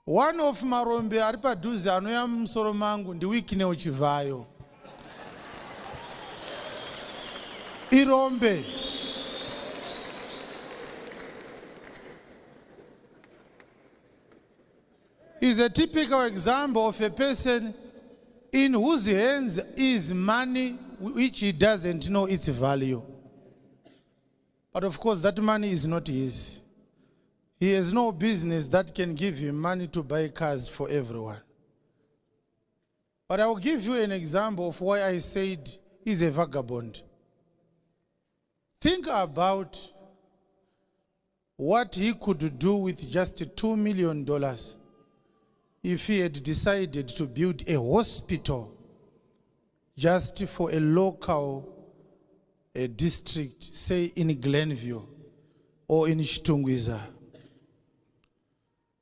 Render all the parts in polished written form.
One of marombe ari padhuze anoya musoro mangu ndi Wicknel Chivhayo. Irombe is a typical example of a person in whose hands is money which he doesn't know its value. But of course that money is not his. He has no business that can give him money to buy cars for everyone. But I will give you an example of why I said he's a vagabond. Think about what he could do with just $2 million if he had decided to build a hospital just for a local district, say in Glenview or in Chiwenga.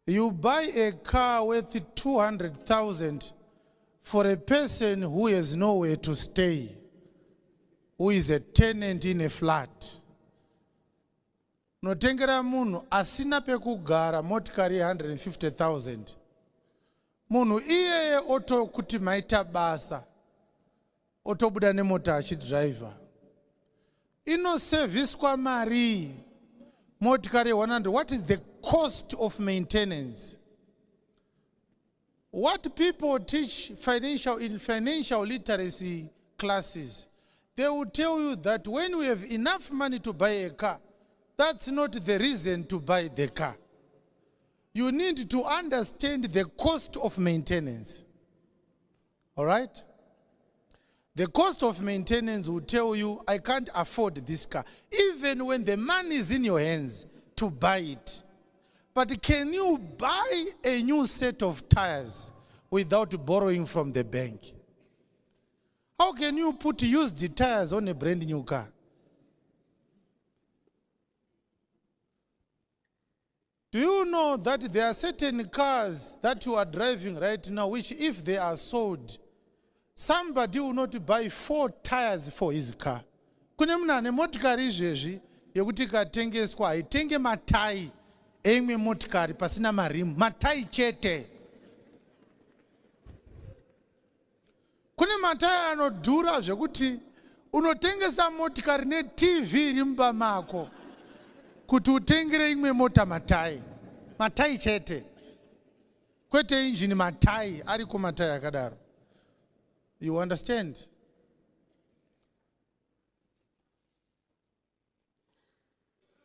You buy a car worth 200,000 for a person who has nowhere to stay, who is a tenant in a flat. Notengera munhu asina pekugara motikari 150,000. Munhu iyeye oto kuti maita basa, otobuda nemota achidriver. Inoserviswa mari motikari 100. What is the cost of maintenance? What people teach in financial literacy classes, they will tell you that when we have enough money to buy a car, that's not the reason to buy the car. You need to understand the cost of maintenance. All right? The cost of maintenance will tell you, I can't afford this car, even when the money is in your hands to buy it. But can you buy a new set of tires without borrowing from the bank? How can you put used tires on a brand new car? Do you know that there are certain cars that you are driving right now, which if they are sold, somebody will not buy 4 tires for his car? Kune muna nemotikari izvezvi yekuti ikatengeswa haitenge matai emwe motikari pasina marimu, matai chete. Kune matai anodhura zvekuti unotengesa motikari ne TV iri mumba mako kuti utengere imwe mota matai. Matai chete. Kwete engine matai, ariko matai akadaro. You understand?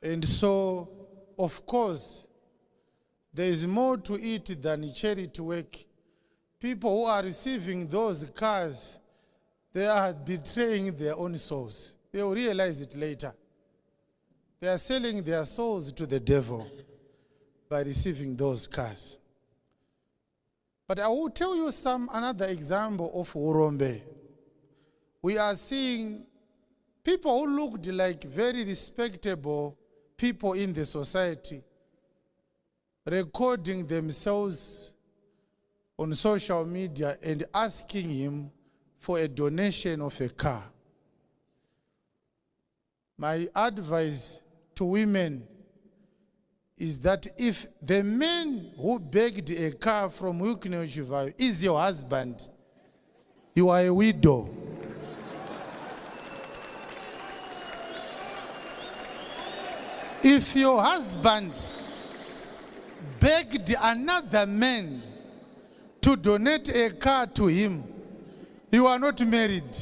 And so, of course, there is more to it than charity work. People who are receiving those cars, they are betraying their own souls. They will realize it later. They are selling their souls to the devil by receiving those cars. But I will tell you another example of rombe. We are seeing people who looked like very respectable people in the society recording themselves on social media and asking him for a donation of a car. My advice to women is that if the man who begged a car from Wicknel Chivhayo is your husband, you are a widow. If your husband begged another man to donate a car to him, you are not married.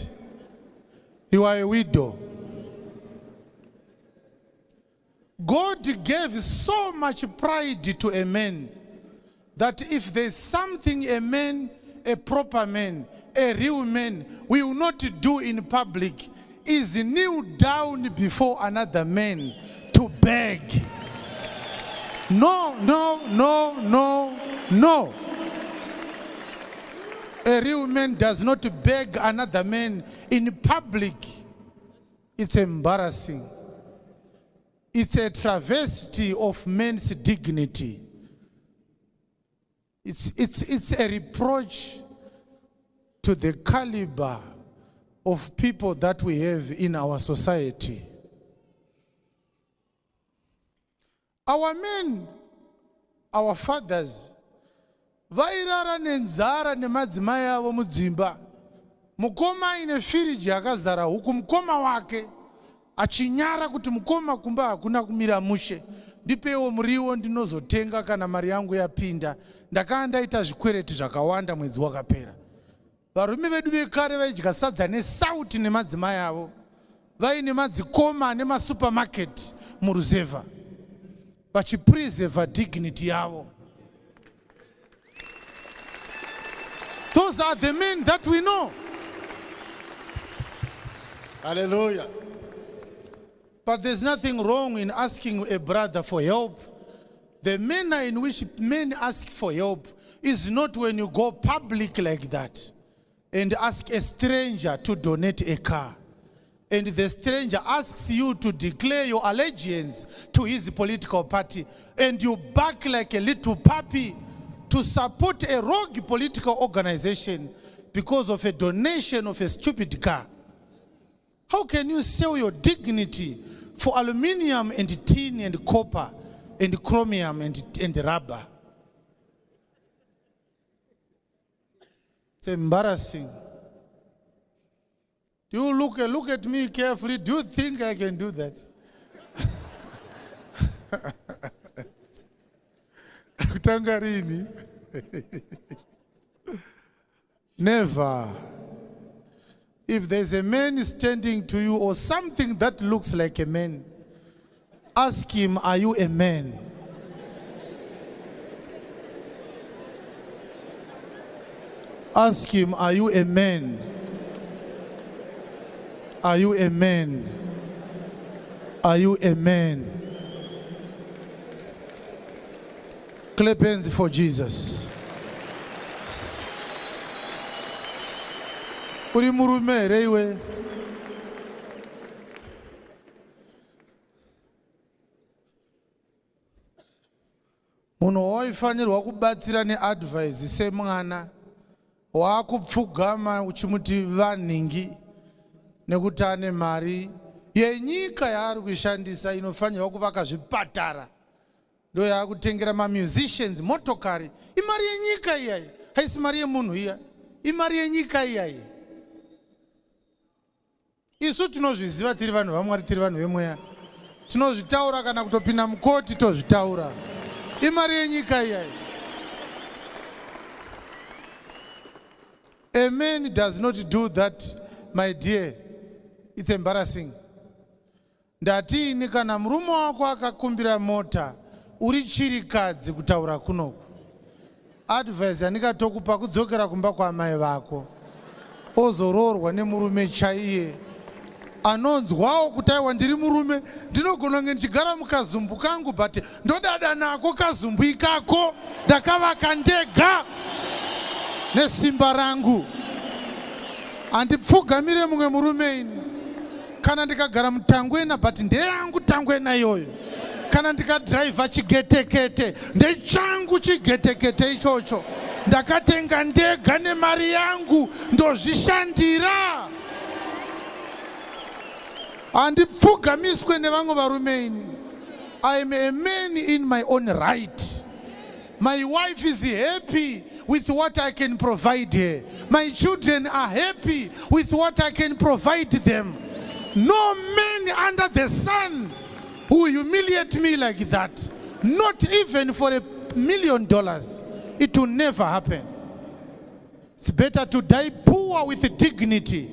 You are a widow. God gave so much pride to a man that if there's something a man, a proper man, a real man will not do in public, is kneel down before another man to beg. No, no, no, no, no. A real man does not beg another man in public. It's embarrassing. It's a travesty of men's dignity. It's a reproach to the caliber of people that we have in our society. Our men, our fathers, vairara nenzara nemadzimai avo mudzimba. Mukoma aine firiji yakazara huku, mukoma wake achinyara kuti mukoma kumba hakuna kumira mushe, ndipewo muriwo ndinozotenga kana mari yangu yapinda. Ndakanga ndaita zvikwereti zvakawanda mwedzi wakapera. Varume vedu vekare vaidya sadza nesauti nemadzimai avo, vaine madzikoma nemasupermarket muruzevha, vachipreserva dignity yavo. Those are the men that we know. Hallelujah. But there's nothing wrong in asking a brother for help. The manner in which men ask for help is not when you go public like that and ask a stranger to donate a car, and the stranger asks you to declare your allegiance to his political party, and you bark like a little puppy to support a rogue political organization because of a donation of a stupid car. How can you sell your dignity for aluminium and tin and copper and chromium and rubber? It's embarrassing. Do you look at me carefully? Do you think I can do that? Tangarini. Never. If there's a man standing to you or something that looks like a man, ask him, are you a man? Ask him, are you a man? Are you a man? Are you a man? Clap hands for Jesus. Uri murume reiwe. Munhu waifanirwa kubatsira neadvice semwana wakupfugama uchimuti vanhingi nekuti ane mari yenyika yaari kushandisa inofanirwa kuvaka zvipatara, ndo yaakutengera mamusicians motokari. Imari yenyika iyayi, haisi mari yemunhu iya, imari yenyika iyayi. Isu tinozviziva tiri vanhu vaMwari, tiri vanhu vemweya, tinozvitaura kana kutopinda mukoti tozvitaura. Imari yenyika iyayi. A man does not do that, my dear. It's embarrassing. Ndatini kana murume wako akakumbira mota, uri chirikadzi kutaura kunoku. Advice andikatokupa kudzokera kumba kwaamai vako, ozororwa nemurume chaiye anonzwawo kuti aiwa ndiri murume, ndinogona kunge ndichigara mukazumbu kangu, but ndodada nako kazumbu ikako, ndakavaka ndega nesimba rangu. Handipfugamire mumwe murume ini. Kana ndikagara mutangwena, but ndeyangu tangwena iyoyo. Kana ndikadhiraivha chigetekete, ndechangu chigetekete ichocho. Ndakatenga ndega nemari yangu, ndozvishandira. Handipfugamiswe nevamwe varume ini. I am a man in my own right. My wife is happy with what I can provide her. My children are happy with what I can provide them. No man under the sun who humiliate me like that. Not even for $1 million. It will never happen. It's better to die poor with dignity